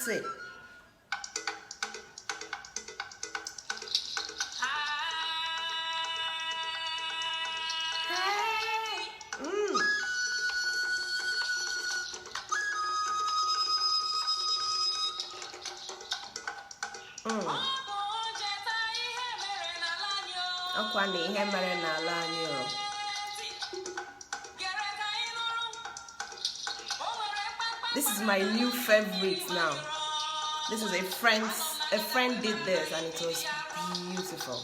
it. Ọkwa na ihe mere n'ala anyị o. This is my new favorite now. This is a friend did this and it was beautiful.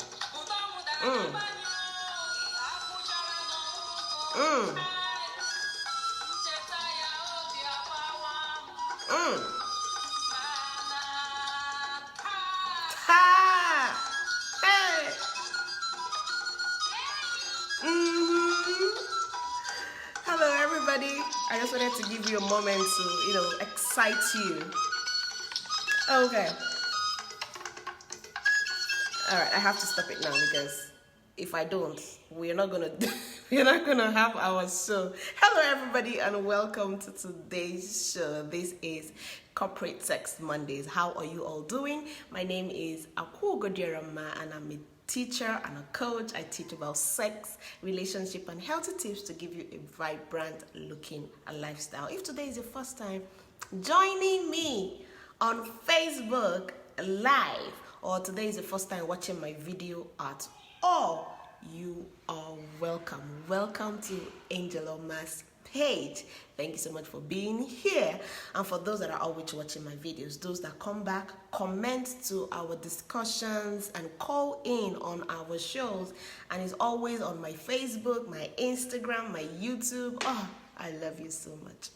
Hello everybody. I just wanted to give you a moment to, excite you. Okay. Alright, I have to stop it now because if I don't, we're not gonna have our show. Hello everybody and welcome to today's show. This is Corporate Sex Mondays. How are you all doing? My name is Akwu Godierama and I'm a teacher and a coach. I teach about sex, relationship, and healthy tips to give you a vibrant looking lifestyle. If today is your first time joining me on Facebook Live, or today is the first time watching my video at all, you are welcome. Welcome to Angel Oma's page. Thank you so much for being here. And for those that are always watching my videos, those that come back, comment to our discussions and call in on our shows. And it's always on my Facebook, my Instagram, my YouTube. Oh, I love you so much.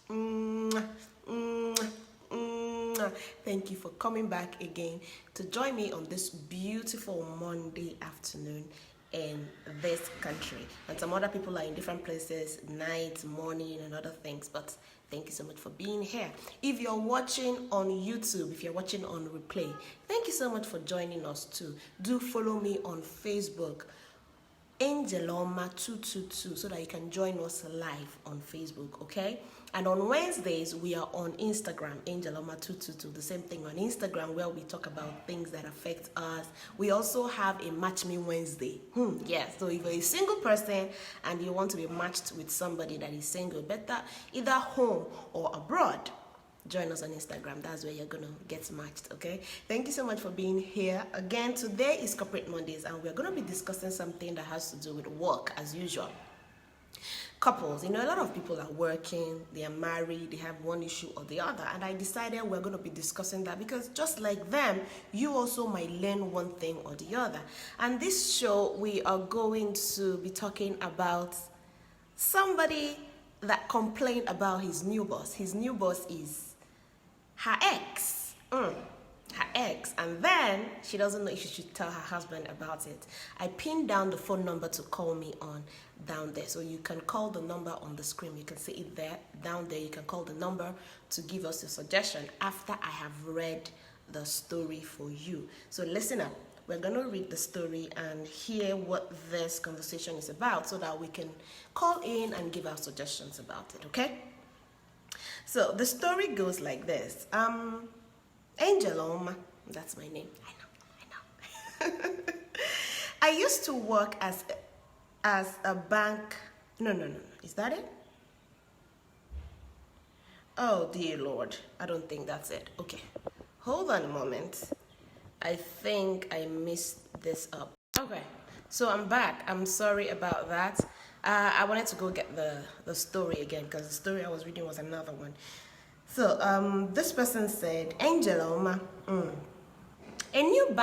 Thank you for coming back again to join me on this beautiful Monday afternoon in this country. And some other people are in different places, night, morning, and other things, but thank you so much for being here. If you're watching on YouTube, if you're watching on replay, thank you so much for joining us too. Do follow me on Facebook, Angeloma222, so that you can join us live on Facebook, okay? And on Wednesdays, we are on Instagram, Angeloma222, the same thing on Instagram, where we talk about things that affect us. We also have a Match Me Wednesday. So if you're a single person and you want to be matched with somebody that is single, better either home or abroad, join us on Instagram. That's where you're gonna get matched, okay? Thank you so much for being here. Again, today is Corporate Mondays and we're gonna be discussing something that has to do with work as usual. Couples, a lot of people are working, they are married, they have one issue or the other, and I decided we're going to be discussing that because just like them, you also might learn one thing or the other. And this show, we are going to be talking about somebody that complained about his new boss. His new boss is her ex. Her ex, and then she doesn't know if she should tell her husband about it. I pinned down the phone number to call me on down there, so you can call the number on the screen. You can see it there, down there. You can call the number to give us a suggestion after I have read the story for you. So listen up. We're going to read the story and hear what this conversation is about so that we can call in and give our suggestions about it, okay? So the story goes like this. Angel Oma, that's my name. I know. I used to work as a bank. No. Is that it? Oh, dear Lord. I don't think that's it. Okay. Hold on a moment. I think I messed this up. Okay. So I'm back. I'm sorry about that. I wanted to go get the story again because the story I was reading was another one. So this person said, Angel Oma, a new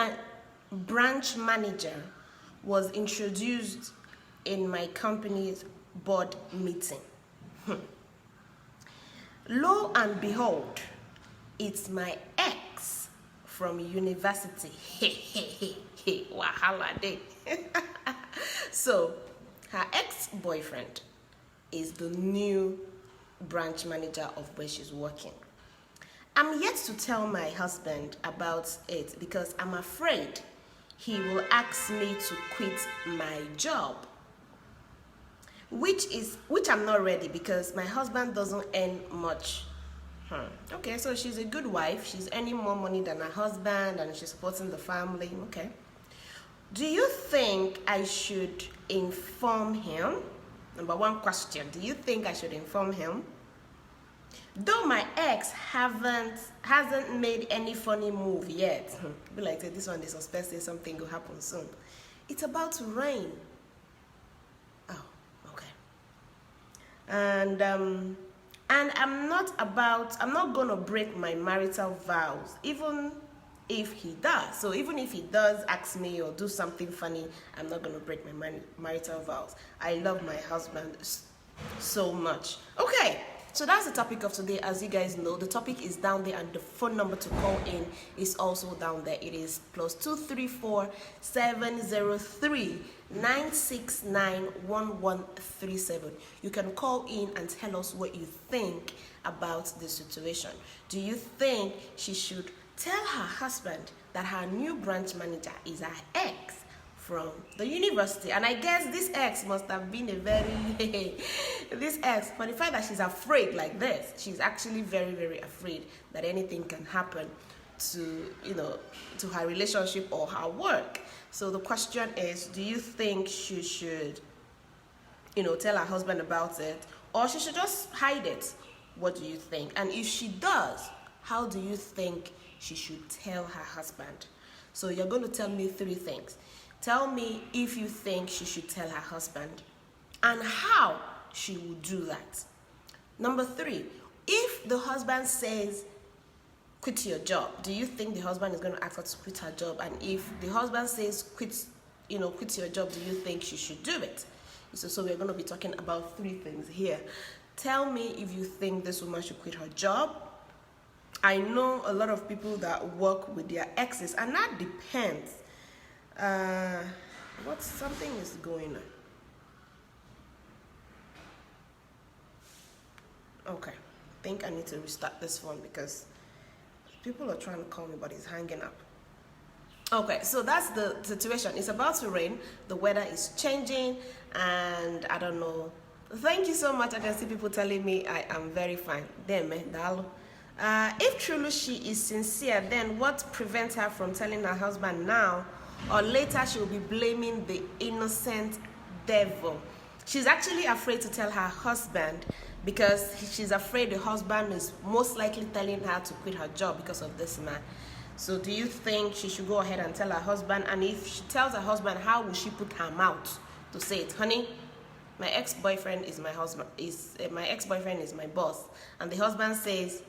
branch manager was introduced in my company's board meeting. Lo and behold, it's my ex from university. Wahala day. So her ex-boyfriend is the new branch manager of where she's working. I'm yet to tell my husband about it because I'm afraid he will ask me to quit my job, which I'm not ready because my husband doesn't earn much Okay, so she's a good wife. She's earning more money than her husband and she's supporting the family. Okay. Do you think I should inform him? Number one question. Do you think I should inform him? Though my ex hasn't made any funny move yet. Be like, this one, they suspect something will happen soon. It's about to rain. Oh, okay. And I'm not gonna break my marital vows, even if he does. So even if he does ask me or do something funny, I'm not gonna break my marital vows. I love my husband so much. Okay. So that's the topic of today. As you guys know, the topic is down there and the phone number to call in is also down there. It is +234 703 969 1137. You can call in and tell us what you think about the situation. Do you think she should tell her husband that her new branch manager is her ex from the university? And I guess this ex must have been a very this ex, for the fact that she's afraid like this, she's actually very, very afraid that anything can happen to to her relationship or her work. So the question is, do you think she should tell her husband about it, or she should just hide it? What do you think? And if she does, how do you think she should tell her husband? So you're going to tell me 3 things. Tell me if you think she should tell her husband and how she will do that. Number 3, if the husband says, quit your job, do you think the husband is going to ask her to quit her job? And if the husband says, quit your job, do you think she should do it? So we're going to be talking about 3 things here. Tell me if you think this woman should quit her job. I know a lot of people that work with their exes, and that depends. Something is going on. Okay, I think I need to restart this phone because people are trying to call me, but it's hanging up. Okay, so that's the situation. It's about to rain. The weather is changing, and I don't know. Thank you so much. I can see people telling me I am very fine. If truly she is sincere, then what prevents her from telling her husband now, or later she will be blaming the innocent devil? She's actually afraid to tell her husband because she's afraid the husband is most likely telling her to quit her job because of this man. So do you think she should go ahead and tell her husband? And if she tells her husband, how will she put her mouth to say it? Honey, my ex-boyfriend is my husband. My ex-boyfriend is my boss. And the husband says,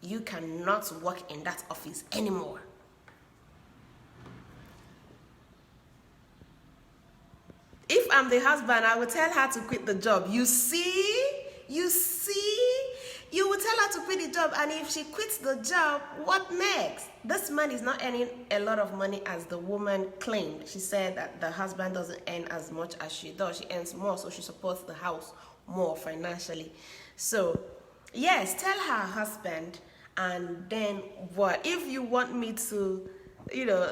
you cannot work in that office anymore. If I'm the husband, I will tell her to quit the job. You see, you will tell her to quit the job, and if she quits the job, what next? This man is not earning a lot of money as the woman claimed. She said that the husband doesn't earn as much as she does. She earns more, so she supports the house more financially. So yes, tell her husband, and then what? If you want me to,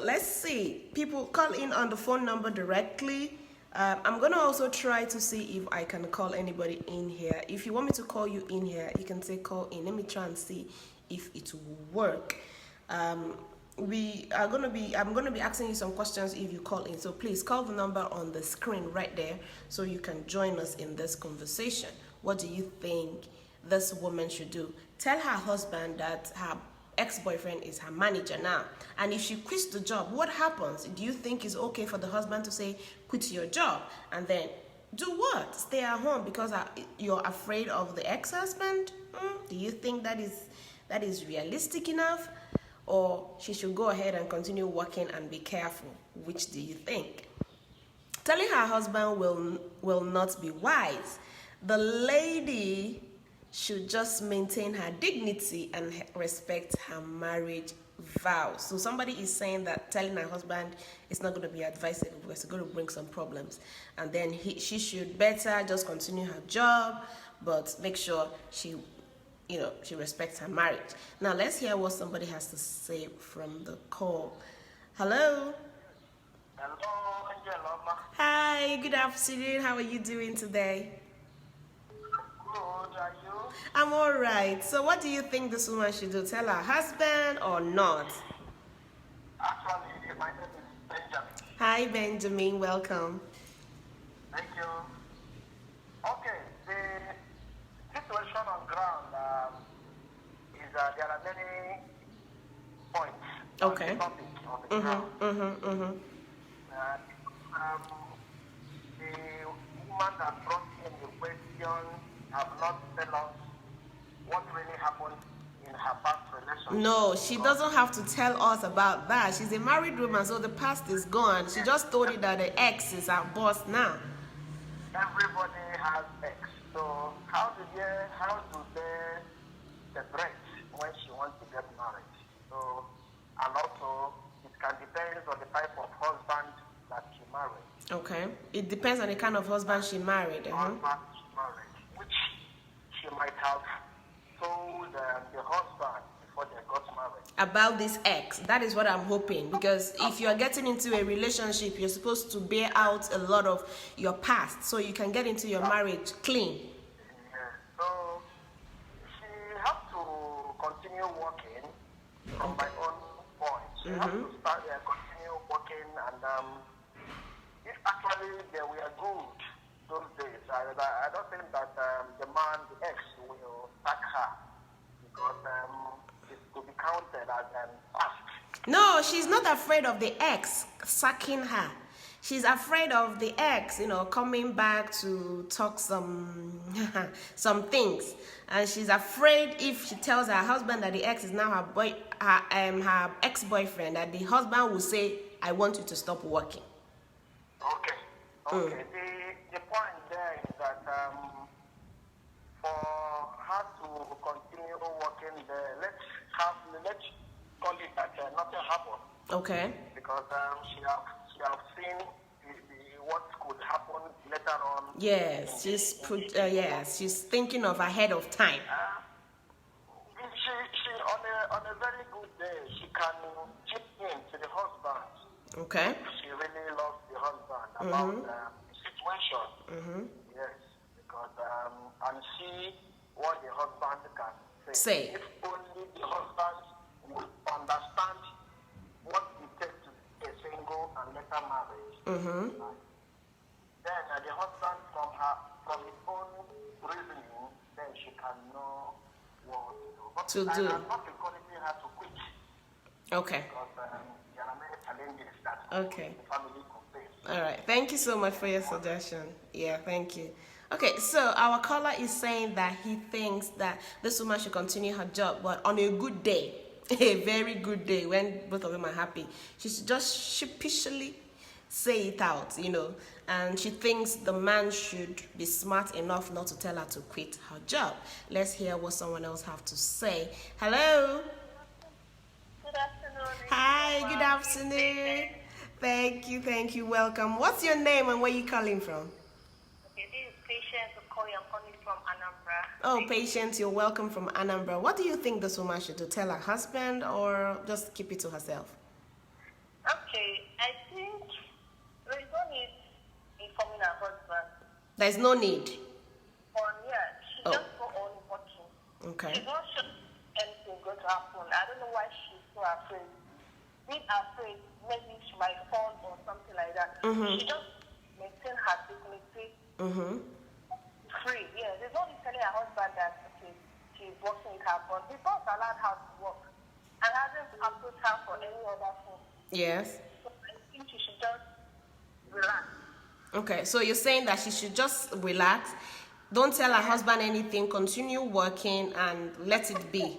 let's see, people call in on the phone number directly. I'm going to also try to see if I can call anybody in here. If you want me to call you in here, you can say call in. Let me try and see if it will work. I'm going to be asking you some questions if you call in. So please call the number on the screen right there so you can join us in this conversation. What do you think this woman should do? Tell her husband that her ex-boyfriend is her manager now, and if she quits the job, what happens? Do you think it's okay for the husband to say quit your job and then do what? Stay at home because you're afraid of the ex-husband? Do you think that is realistic enough, or she should go ahead and continue working and be careful? Which do you think? Telling her husband will not be wise. The lady should just maintain her dignity and respect her marriage vows. So somebody is saying that telling her husband is not going to be advisable because it's going to bring some problems, and then she should better just continue her job, but make sure she respects her marriage. Now let's hear what somebody has to say from the call. Hello. Hello, Angela. Hi, good afternoon. How are you doing today? Good. are you? I'm all right. So what do you think this woman should do? Tell her husband or not? Actually, my name is Benjamin. Hi, Benjamin. Welcome. Thank you. Okay, the situation on ground is there are many points Okay. on the topic on the ground. Uh, um, the woman that brought in the question have not tell us what really happened in her past relationship. No, she doesn't have to tell us about that. She's a married woman, so the past is gone. She just told you that the ex is her boss now. Everybody has ex. So how do they separate when she wants to get married? So, and also it can depend on the type of husband that she married. Okay. It depends on the kind of husband she married. Husband she married, which she might have told the husband before they got married. About this ex. That is what I'm hoping. Because if you are getting into a relationship, you're supposed to bear out a lot of your past so you can get into your marriage clean. Yeah. So she has to continue working from my own point. She has to start continue working, and if actually they were good those days, I don't think that the man, the ex, will sack her because it's to be counted as past. No, she's not afraid of the ex sacking her. She's afraid of the ex, coming back to talk some things, and she's afraid if she tells her husband that the ex is now her ex-boyfriend, that the husband will say, "I want you to stop working." Okay. Okay. The point there is that for her to continue working there, let's call it that nothing happened. Okay. Because she have seen what could happen later on. Yes, she's thinking of ahead of time. She on a very good day, she can chip in to the husband. Okay. She really loves the husband about the situation. Yes, because and see what the husband can say. If only the husband would understand what it takes to be a single and later marriage. Then the husband from his own reasoning, then she can know what to do. But to do. I'm not encouraging her to quit. Okay. Because there are many challenges that Okay. the family could face. All right. Thank you so much for your suggestion. Yeah, thank you. Okay, so our caller is saying that he thinks that this woman should continue her job, but on a good day, a very good day, when both of them are happy, she should just sheepishly say it out, and she thinks the man should be smart enough not to tell her to quit her job. Let's hear what someone else have to say. Hello. Good afternoon. Hi, good afternoon. Thank you, welcome. What's your name and where you calling from? Okay, this is Patience Okoye. I'm calling from Anambra. Oh, Patience, you're welcome from Anambra. What do you think this woman should do? Tell her husband or just keep it to herself? Okay, I think there is no need informing her husband. There's no need. She just go on working. Okay. She's not sure anything going to happen. I don't know why she's so afraid. Being afraid, maybe she might fall or something like that. She just maintain her dignity. Free. Yeah, there's no need telling her husband that she's working with her, but the boss allowed her to work and hasn't approached her for any other thing. Yes. So I think she should just relax. Okay, so you're saying that she should just relax, don't tell her husband anything, continue working and let it be.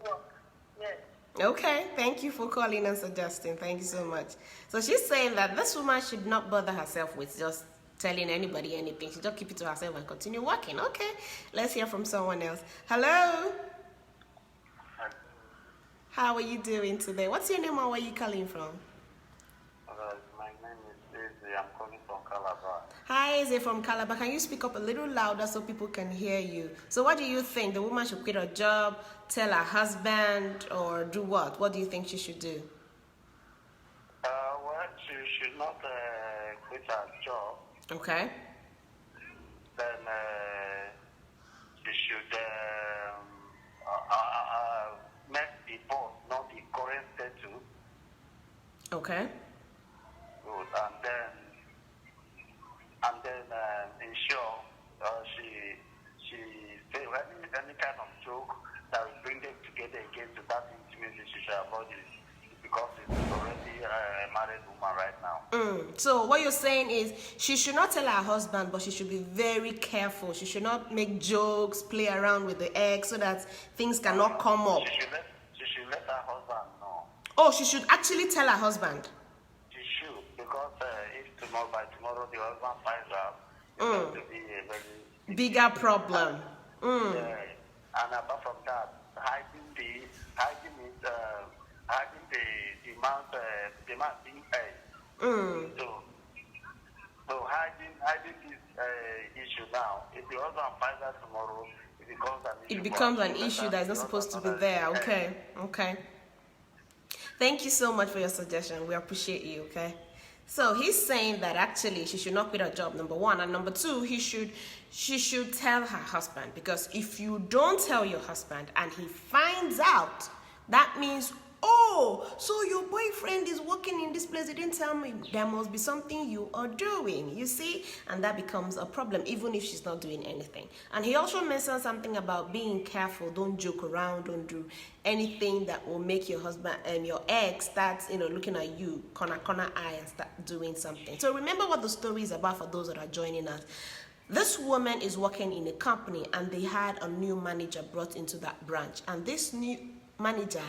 Work. Yes. Okay, thank you for calling and suggesting. Thank you so much. So she's saying that this woman should not bother herself with just telling anybody anything. She just keep it to herself and continue working. Okay, let's hear from someone else. Hello. How are you doing today? What's your name and where are you calling from? My name is Izzy. I'm calling from Calabar. Hi, Izzy from Calabar. Can you speak up a little louder so people can hear you? So what do you think? The woman should quit her job, tell her husband, or do what? What do you think she should do? Well, she should not quit her job. Okay. Then she Okay. Good. And then ensure she say any kind of joke that will bring them together again to that intimacy she should avoid it because it's already a married woman right now. So what you're saying is she should not tell her husband, but she should be very careful. She should not make jokes, play around with the ex so that things cannot come up. She should let her husband know. Oh, she should actually tell her husband. She should, because if by tomorrow the husband finds out, it's going to be a very bigger problem. Yeah. And apart from that, hiding the man being paid. So hiding this issue now. If the husband finds out tomorrow, it becomes an issue that is not supposed to be there. Okay. Thank you so much for your suggestion. We appreciate you. Okay. So he's saying that actually she should not quit her job, number one, and number two, she should tell her husband, because if you don't tell your husband and he finds out, that means, oh, so your boyfriend is working in this place, he didn't tell me. There must be something you are doing, you see? And that becomes a problem, even if she's not doing anything. And he also mentioned something about being careful, don't joke around, don't do anything that will make your husband and your ex start, looking at you, corner eye, and start doing something. So remember what the story is about for those that are joining us. This woman is working in a company and they had a new manager brought into that branch. And this new manager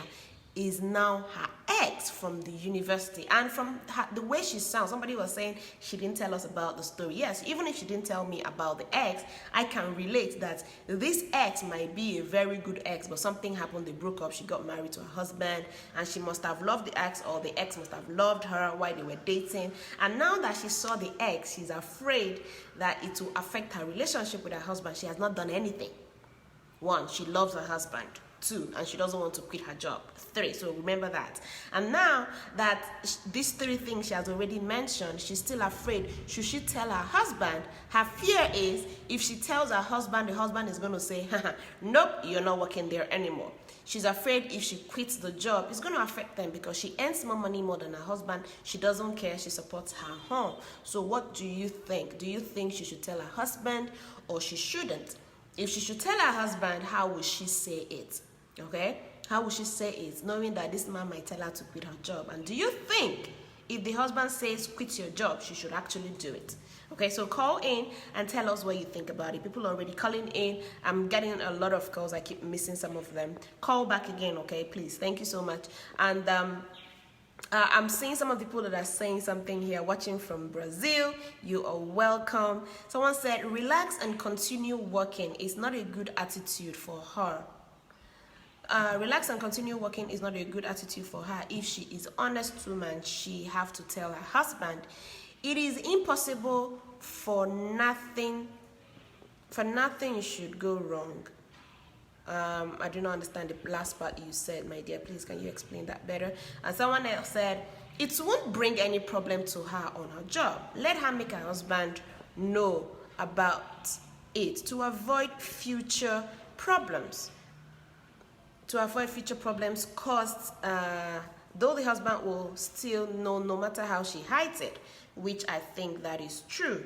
is now her ex from the university. And from the way she sounds, somebody was saying she didn't tell us about the story. Yes, even if she didn't tell me about the ex, I can relate that this ex might be a very good ex, but something happened, they broke up, she got married to her husband, and she must have loved the ex, or the ex must have loved her while they were dating. And now that she saw the ex, she's afraid that it will affect her relationship with her husband. She has not done anything. 1, she loves her husband. 2, and she doesn't want to quit her job. 3, so remember that. And now that these 3 things she has already mentioned, she's still afraid. Should she tell her husband? Her fear is if she tells her husband, the husband is going to say, nope, you're not working there anymore. She's afraid if she quits the job, it's going to affect them because she earns more money more than her husband. She doesn't care. She supports her home. So what do you think? Do you think she should tell her husband or she shouldn't? If she should tell her husband, how would she say it? Okay? How would she say it, knowing that this man might tell her to quit her job? And do you think if the husband says quit your job, she should actually do it? Okay, so call in and tell us what you think about it. People are already calling in. I'm getting a lot of calls. I keep missing some of them. Call back again, okay, please. Thank you so much. And I'm seeing some of the people that are saying something here, watching from Brazil. You are welcome. Someone said, relax and continue working. It's not a good attitude for her. Relax and continue working is not a good attitude for her. If she is honest woman, she have to tell her husband. It is impossible for nothing should go wrong. I do not understand the last part you said, my dear. Please, can you explain that better? And someone else said, it won't bring any problem to her on her job. Let her make her husband know about it to avoid future problems. To avoid future problems caused, though the husband will still know no matter how she hides it, which I think that is true.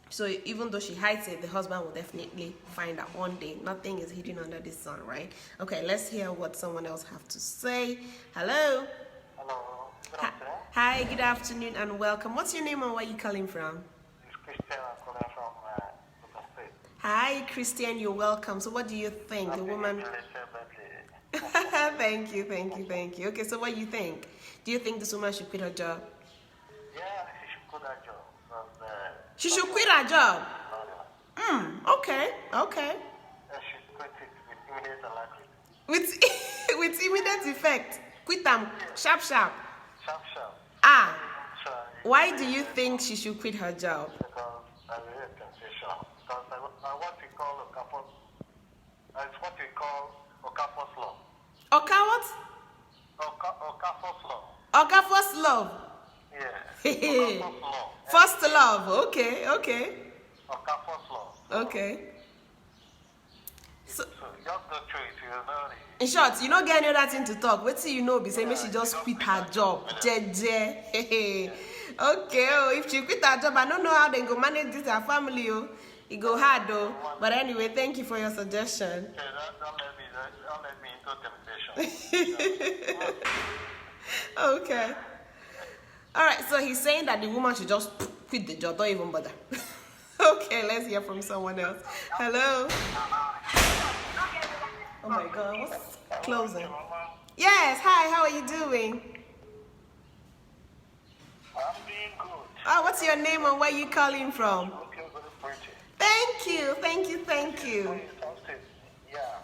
So even though she hides it, the husband will definitely find out one day. Nothing is hidden under the sun, right? Okay, let's hear what someone else have to say. Hello. Hello. Good afternoon. Hi, good afternoon and welcome. What's your name and where are you calling from? It's Christian. I'm calling from Ogun State. Hi, Christian. You're welcome. So what do you think? The woman... Thank you. Okay, so what do you think? Do you think this woman should quit her job? Yeah, she should quit her job. She should quit her job? Okay. She quit it with immediate alacrity. With immediate effect? Quit them, sharp. Sharp. Why do you think she should quit her job? Because I'm very sensational. Because what we call Okafor's law. What? Okafor's law. Okafor's love. Yeah. Okafor's law. First love. Okay. Okafor's law. Okay. So just go through it. You know it. In short, you don't get any other thing to talk. Wait till you know, be saying she just quit her job. Jeje. Okay, oh, if she quit her job, I don't know how they go manage this her family. Oh, it go hard though. But anyway, thank you for your suggestion. Okay, don't let me into temptation. Okay. All right. So he's saying that the woman should just quit the job, don't even bother. Okay, let's hear from someone else. Hello. Oh my God, what's closing? Yes. Hi. How are you doing? I'm doing good. Oh, what's your name and where you calling from? Looking very pretty. Thank you. Thank you. Thank you. Prince Austin. Yeah.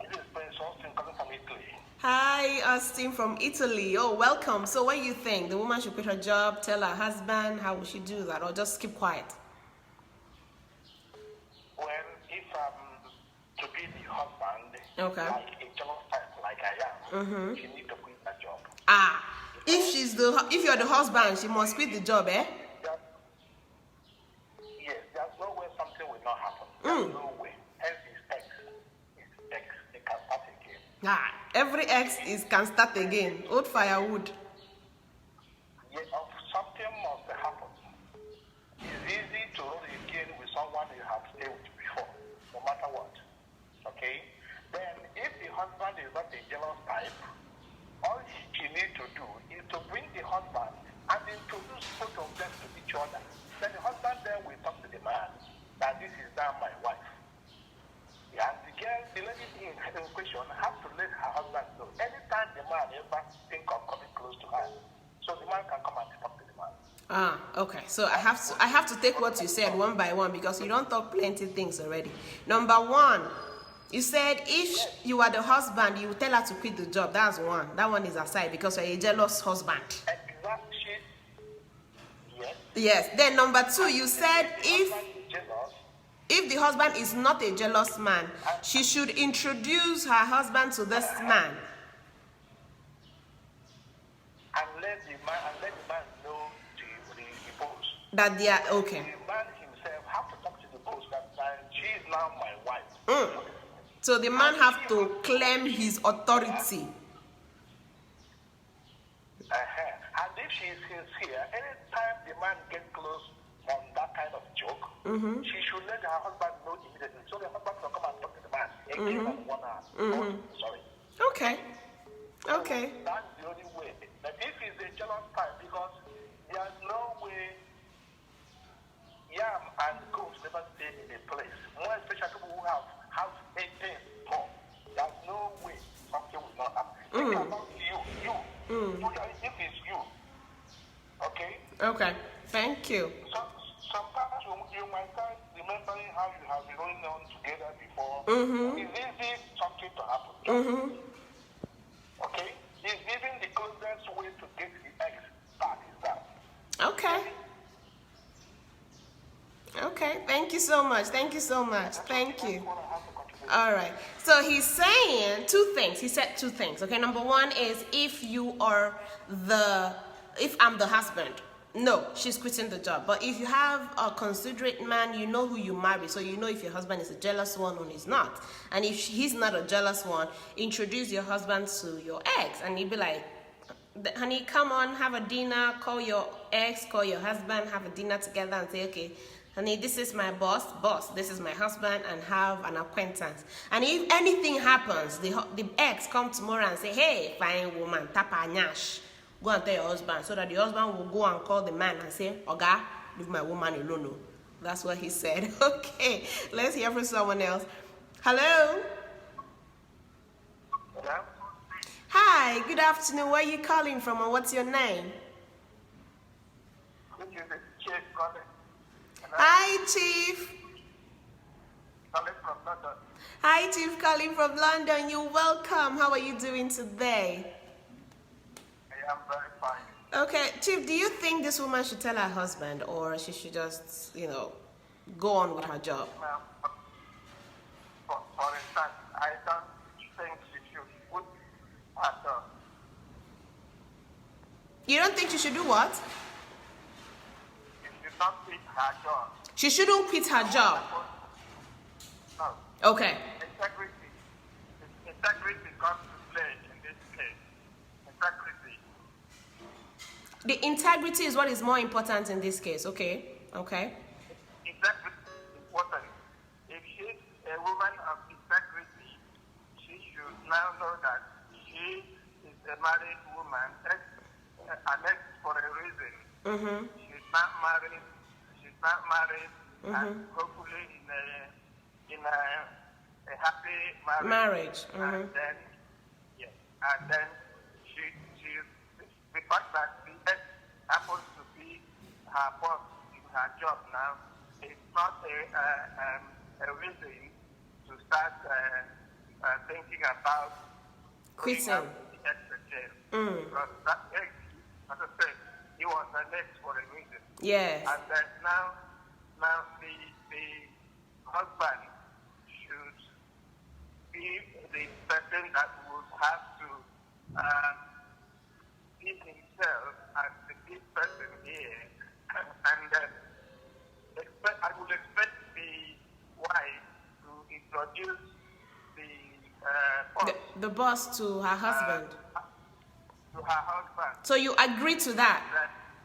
This is Prince Austin coming from Italy. Hi, Austin from Italy. Oh, welcome. So what do you think? The woman should quit her job, tell her husband, how would she do that, or just keep quiet? Well, if to be the husband, Okay. like a jealous type like I am, she need to quit that job. Ah, if you're the husband, she must quit the job, eh? Yes, there's no way something will not happen. There's no way. Hence is X. It's X. It can start again. Ah, every ex can start again. Old firewood. Yes, something must happen. It's easy to roll again with someone you have stayed with before, no matter what. Okay? Then, if the husband is not a jealous type, all she needs to do is to bring the husband and introduce both of them to each other. Then the husband then will talk to the man that this is now my wife. Yeah, and the lady in question has to let her husband know anytime the man ever think of coming close to her, so the man can come and talk to the man. Ah, okay. So I have to take what you said one by one because you don't talk plenty things already. Number one, you said if you are the husband, you tell her to quit the job. That's one. That one is aside because you're a jealous husband. Exactly. Yes. Yes. Then number two, you said Jealous. if the husband is not a jealous man, she should introduce her husband to this man. And let the man know to the boss. That they are okay. The man himself have to talk to the boss that she is now my wife. So the man have to claim his authority. And if she is sincere, anytime the man gets close on that kind of joke, she should let her husband know immediately. So the husband can come and talk to the man again on 1 hour. Sorry. Okay. Okay. That's the only way. But if he's a jealous type, because there's no way yam and goats never stay in a place. More especially people who have 18 more. There's no way something will not happen. Think about you. If it's you. Okay? Okay. Thank you. Sometimes you might start remembering how you have been going on together before. It's easy something to happen. Okay? It's even the closest way to get the ex back is that. Okay. Okay. Thank you so much. Thank you so much. Thank you. All right. So he's saying two things. He said two things. Okay. Number one is if I'm the husband, no, she's quitting the job. But if you have a considerate man, you know who you marry. So you know if your husband is a jealous one or he's not. And if he's not a jealous one, introduce your husband to your ex. And you'd be like, honey, come on, have a dinner, call your ex, call your husband, have a dinner together and say, okay, honey, this is my boss, this is my husband, and have an acquaintance. And if anything happens, the ex come tomorrow and say, hey, fine woman, tapa nyash. Go and tell your husband, so that the husband will go and call the man and say, Oga, leave my woman alone. That's what he said. Okay, let's hear from someone else. Hello? Yeah? Hi, good afternoon. Where are you calling from and what's your name? This is the Chief calling. Hi, Chief. Calling from London. Hi, Chief, calling from London. You're welcome. How are you doing today? I am very fine. Okay, Chief, do you think this woman should tell her husband or she should just, go on with her job? For instance, I don't think she should put her. You don't think she should do what? She should not quit her job. She shouldn't quit her job. No. Okay. Except integrity. Integrity comes to play in this case. Integrity. The integrity is what is more important in this case. Okay. Okay. Integrity is important. If she's a woman of integrity, she should now know that she is a married woman, an ex for a reason. Mm-hmm. She's not married. And hopefully in a happy marriage. Mm-hmm. And then she the fact that the ex happens to be her boss in her job now is not a reason to start thinking about quitting. The ex again. Because that ex, as I said, he was an ex for a reason. Yes. And then now the husband should be the person that would have to see himself as the big person here, and I would expect the wife to introduce the boss to her husband. To her husband. So you agree to that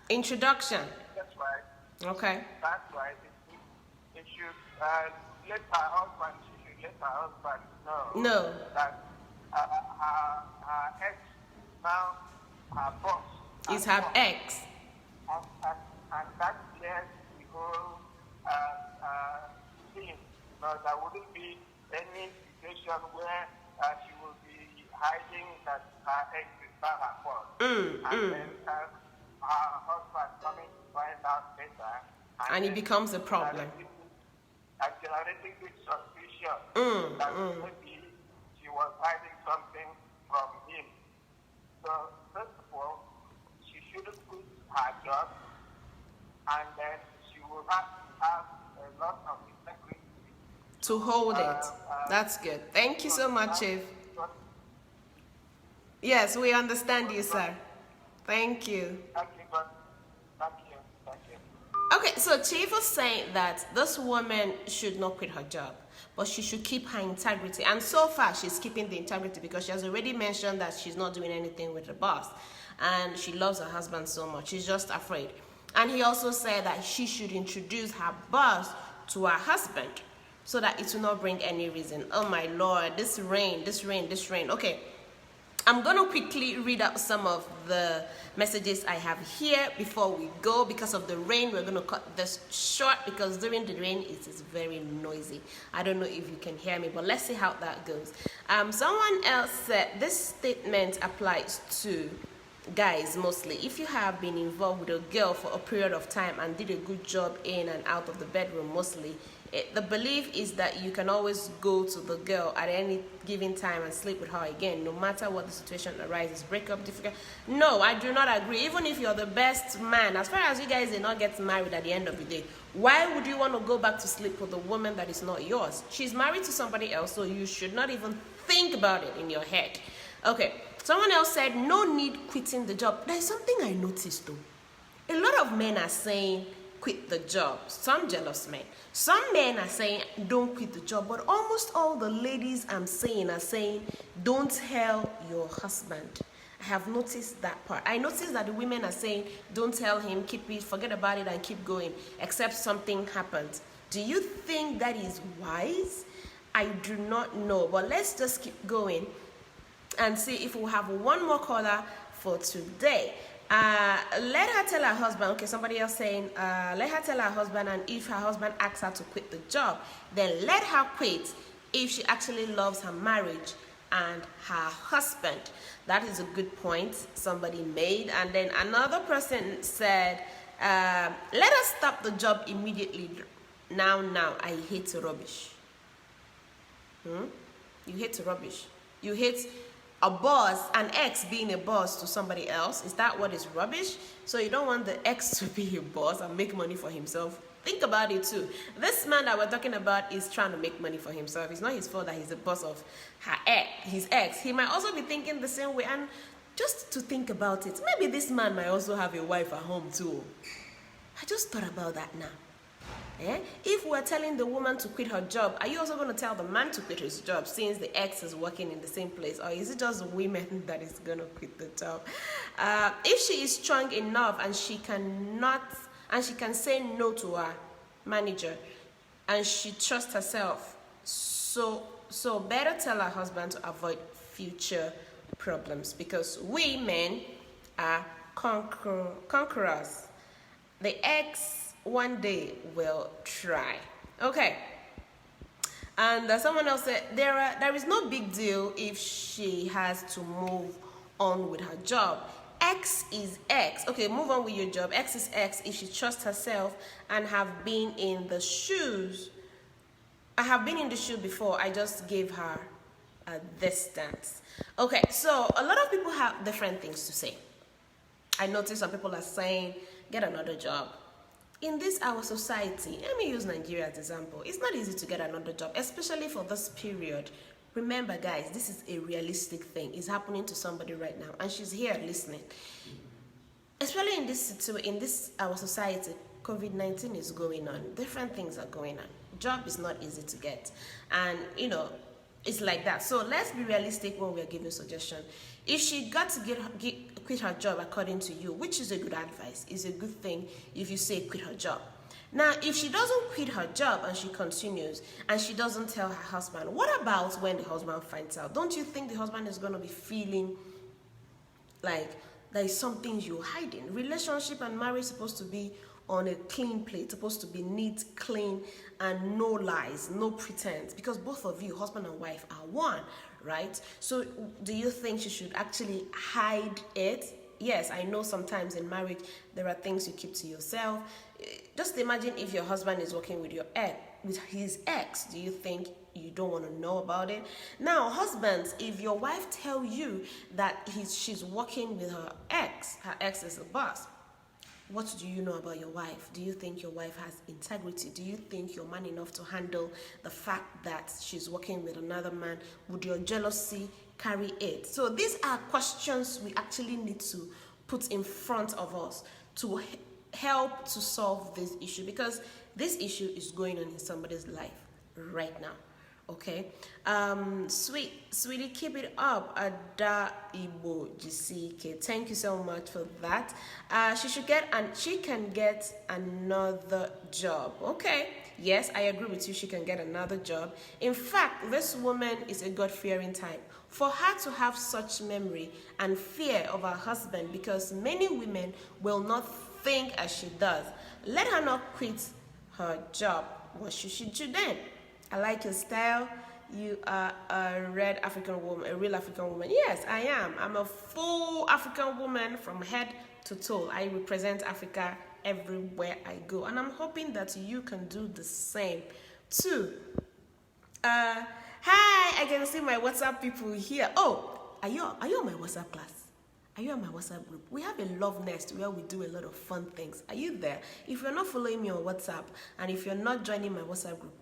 introduction? That's right. Okay. That's right. It should let her husband. She should let her husband know. No. That her ex now her boss is her ex. And that clears the whole thing. No, there wouldn't be any situation where she will be hiding that her ex is not her boss. And then her husband coming to find out later. And it becomes a problem. And generating this suspicion that maybe she was hiding something from him. So, first of all, she shouldn't quit her job, and then she will have to have a lot of integrity to hold it. That's good. Thank you so much, Chief. Yes, we understand you, sir. Thank you. Thank you. Okay, so Chief was saying that this woman should not quit her job, but she should keep her integrity. And so far, she's keeping the integrity because she has already mentioned that she's not doing anything with the boss. And she loves her husband so much. She's just afraid. And he also said that she should introduce her boss to her husband so that it will not bring any reason. Oh my Lord, this rain. Okay. I'm going to quickly read out some of the messages I have here before we go. Because of the rain, we're going to cut this short because during the rain, it is very noisy. I don't know if you can hear me, but let's see how that goes. Someone else said this statement applies to guys mostly. If you have been involved with a girl for a period of time and did a good job in and out of the bedroom mostly, the belief is that you can always go to the girl at any given time and sleep with her again, no matter what the situation arises. Break up, difficult. No, I do not agree. Even if you're the best man, as far as you guys did not get married at the end of the day, why would you want to go back to sleep with a woman that is not yours? She's married to somebody else, so you should not even think about it in your head. Okay, someone else said, no need quitting the job. There's something I noticed though. A lot of men are saying, quit the job. Some jealous men. Some men are saying, don't quit the job. But almost all the ladies I'm saying are saying, don't tell your husband. I have noticed that part. I noticed that the women are saying, don't tell him, keep it, forget about it and keep going, except something happens. Do you think that is wise? I do not know. But let's just keep going and see if we'll have one more caller for today. Let her tell her husband, okay, somebody else saying, let her tell her husband, and if her husband asks her to quit the job, then let her quit if she actually loves her marriage and her husband. That is a good point somebody made. And then another person said, let her stop the job immediately. Now, I hate rubbish. You hate rubbish. You hate a boss, an ex being a boss to somebody else. Is that what is rubbish? So you don't want the ex to be a boss and make money for himself. Think about it too. This man that we're talking about is trying to make money for himself. It's not his fault that he's the boss of his ex. He might also be thinking the same way. And just to think about it, maybe this man might also have a wife at home too. I just thought about that now. If we're telling the woman to quit her job, are you also going to tell the man to quit his job since the ex is working in the same place? Or is it just women that is going to quit the job? If she is strong enough and she can say no to her manager and she trusts herself, so better tell her husband to avoid future problems, because we men are conquerors. The ex one day will try. Okay. And someone else said there is no big deal if she has to move on with her job. X is X. Okay, move on with your job. X is X if she trusts herself and have been in the shoes. I have been in the shoe before. I just gave her this stance. Okay, so a lot of people have different things to say. I notice some people are saying, get another job. In this our society, let me use Nigeria as an example. It's not easy to get another job, especially for this period. Remember, guys, this is a realistic thing. It's happening to somebody right now, and she's here listening. Especially in this our society, COVID-19 is going on. Different things are going on. Job is not easy to get, and it's like that. So let's be realistic when we're giving suggestion. If she got to quit her job according to you, which is a good advice, is a good thing if you say quit her job. Now, if she doesn't quit her job and she continues and she doesn't tell her husband, what about when the husband finds out? Don't you think the husband is going to be feeling like there is something you're hiding? Relationship and marriage is supposed to be on a clean plate, supposed to be neat, clean, and no lies, no pretense, because both of you, husband and wife, are one, right? So do you think she should actually hide it? Yes, I know sometimes in marriage there are things you keep to yourself. Just imagine if your husband is working with his ex. Do you think you don't want to know about it? Now, husbands, if your wife tells you that she's working with her ex is a boss, what do you know about your wife? Do you think your wife has integrity? Do you think you're man enough to handle the fact that she's working with another man? Would your jealousy carry it? So these are questions we actually need to put in front of us to help to solve this issue, because this issue is going on in somebody's life right now. Okay, sweetie, keep it up. Ada Ibo GCK, thank you so much for that. She can get another job. Okay, yes, I agree with you. She can get another job. In fact, this woman is a God-fearing type. For her to have such memory and fear of her husband, because many women will not think as she does, let her not quit her job. What should she do then? I like your style. You are a real African woman. Yes, I am. I'm a full African woman from head to toe. I represent Africa everywhere I go. And I'm hoping that you can do the same too. Hi, I can see my WhatsApp people here. Oh, are you on my WhatsApp class? Are you on my WhatsApp group? We have a love nest where we do a lot of fun things. Are you there? If you're not following me on WhatsApp, and if you're not joining my WhatsApp group,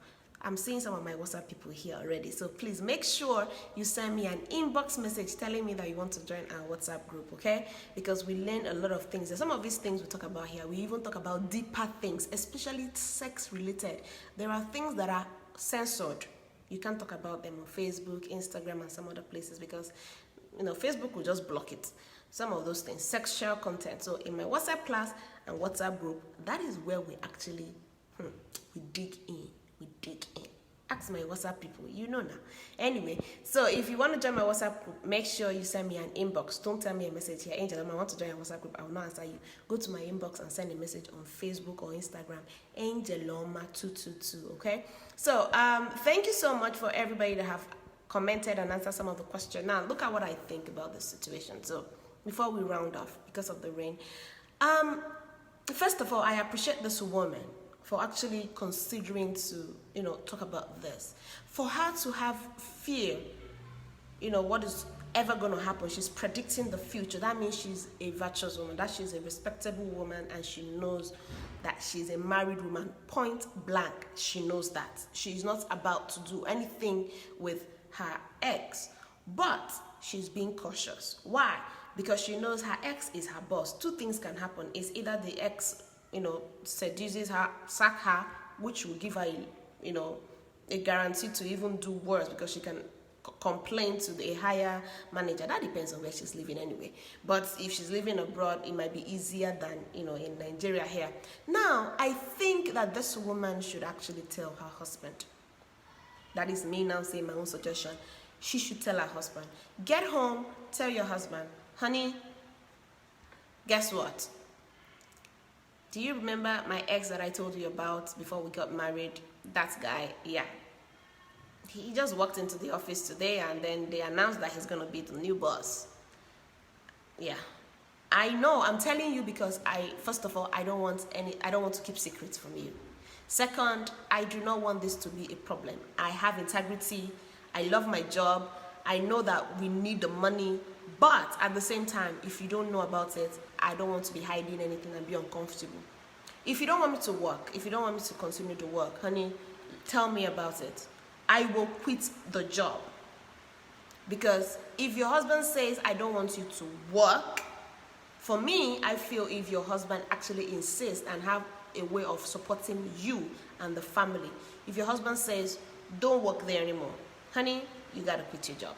I'm seeing some of my WhatsApp people here already. So please make sure you send me an inbox message telling me that you want to join our WhatsApp group, okay? Because we learn a lot of things. And some of these things we talk about here, we even talk about deeper things, especially sex related. There are things that are censored. You can't talk about them on Facebook, Instagram, and some other places, because Facebook will just block it. Some of those things, sexual content. So in my WhatsApp class and WhatsApp group, that is where we actually we dig in. Ask my WhatsApp people, now. Anyway, so if you want to join my WhatsApp group, make sure you send me an inbox. Don't tell me a message here, Angel, I want to join a WhatsApp group. I will not answer you. Go to my inbox and send a message on Facebook or Instagram, Angeloma222, okay? So, thank you so much for everybody that have commented and answered some of the questions. Now, look at what I think about this situation. So, before we round off, because of the rain, first of all, I appreciate this woman for actually considering to, talk about this. For her to have fear, what is ever going to happen. She's predicting the future. That means she's a virtuous woman, that she's a respectable woman, and she knows that she's a married woman. Point blank, she knows that. She's not about to do anything with her ex, but she's being cautious. Why? Because she knows her ex is her boss. Two things can happen. It's either the ex seduces her, sack her, which will give her, a guarantee to even do worse because she can complain to a higher manager. That depends on where she's living anyway. But if she's living abroad, it might be easier than, in Nigeria here. Now, I think that this woman should actually tell her husband. That is me now saying my own suggestion. She should tell her husband. Get home, tell your husband, honey, guess what? Do you remember my ex that I told you about before we got married? That guy, yeah. He just walked into the office today and then they announced that he's going to be the new boss. Yeah. I know, I'm telling you because first of all, I don't want to keep secrets from you. Second, I do not want this to be a problem. I have integrity. I love my job. I know that we need the money. But at the same time, if you don't know about it, I don't want to be hiding anything and be uncomfortable. If you don't want me to work, if you don't want me to continue to work, honey, tell me about it. I will quit the job. Because if your husband says, I don't want you to work, for me, I feel if your husband actually insists and have a way of supporting you and the family. If your husband says, don't work there anymore, honey, you gotta quit your job.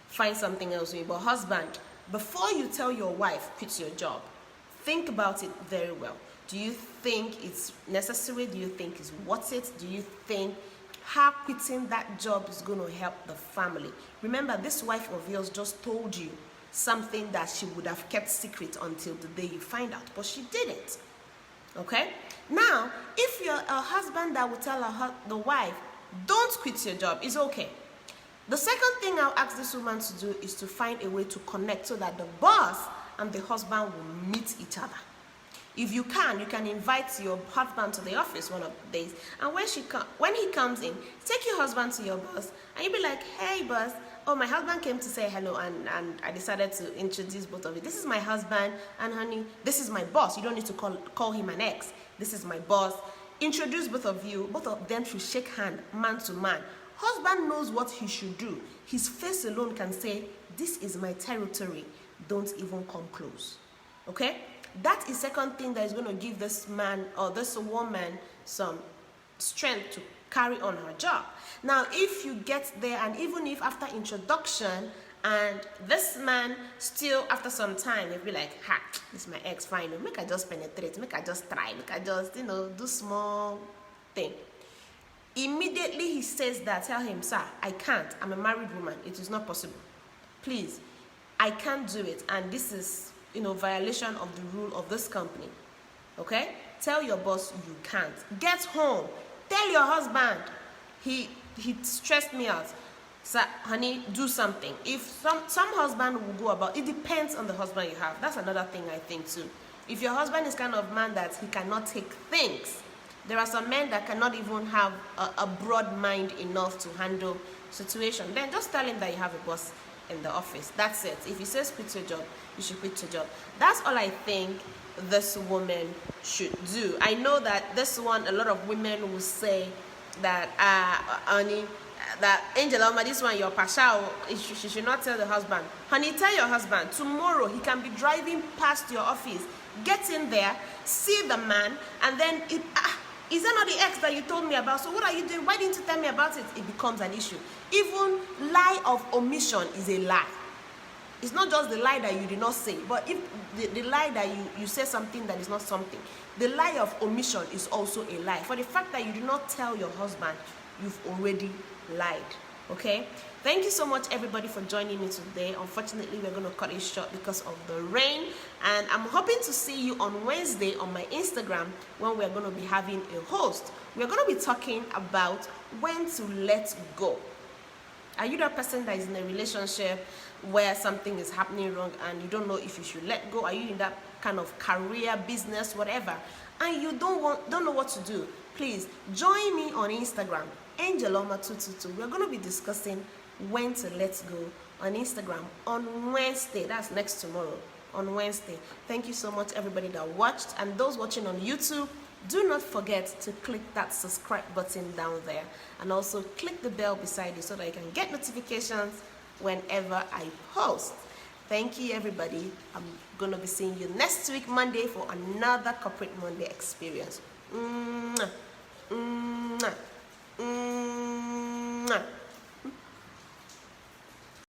Find something else to do. But husband, before you tell your wife, quit your job, think about it very well. Do you think it's necessary? Do you think it's worth it? Do you think her quitting that job is going to help the family? Remember, this wife of yours just told you something that she would have kept secret until the day you find out, but she didn't. Okay? Now, if you're a husband that will tell the wife, don't quit your job, it's okay. The second thing I'll ask this woman to do is to find a way to connect so that the boss and the husband will meet each other. If you can invite your husband to the office one of the days, and when he comes in, take your husband to your boss, and you'll be like, hey boss, oh, my husband came to say hello, and I decided to introduce both of you. This is my husband, and honey, this is my boss. You don't need to call him an ex. This is my boss. Introduce both of you. Both of them should shake hand, man to man. Husband knows what he should do. His face alone can say, this is my territory. Don't even come close. Okay? That is second thing that is going to give this man or this woman some strength to carry on her job. Now, if you get there, and even if after introduction, and this man still after some time, he'll be like, ha, this is my ex, fine. Make I just penetrate, make I just try, make I just, do small thing. Immediately he says that, tell him, sir, I can't. I'm a married woman. It is not possible. Please, I can't do it. And this is, violation of the rule of this company. Okay? Tell your boss you can't. Get home. Tell your husband. He stressed me out. Sir, honey, do something. If some husband will go about, it depends on the husband you have. That's another thing I think too. If your husband is kind of man that he cannot take things, there are some men that cannot even have a broad mind enough to handle situation. Then just tell him that you have a boss in the office. That's it. If he says quit your job, you should quit your job. That's all I think this woman should do. I know that this one, a lot of women will say that, honey, that Angel Oma, this one, your pasha, she should not tell the husband. Honey, tell your husband, tomorrow he can be driving past your office. Get in there, see the man, and then is that not the ex that you told me about? So what are you doing? Why didn't you tell me about it? It becomes an issue. Even lie of omission is a lie. It's not just the lie that you did not say, but if the lie that you say something that is not something. The lie of omission is also a lie. For the fact that you did not tell your husband, you've already lied. Okay? Thank you so much, everybody, for joining me today. Unfortunately, we're going to cut it short because of the rain. And I'm hoping to see you on Wednesday on my Instagram when we're going to be having a host. We're going to be talking about when to let go. Are you that person that is in a relationship where something is happening wrong and you don't know if you should let go? Are you in that kind of career, business, whatever, and you don't know what to do? Please join me on Instagram, Angeloma222. We're going to be discussing when to let go on Instagram on Wednesday. That's next tomorrow, on Wednesday. Thank you so much, everybody that watched, and those watching on YouTube. Do not forget to click that subscribe button down there, and also click the bell beside you so that you can get notifications whenever I post. Thank you, everybody. I'm going to be seeing you next week, Monday, for another Corporate Monday experience. Mwah. Mwah. Mwah.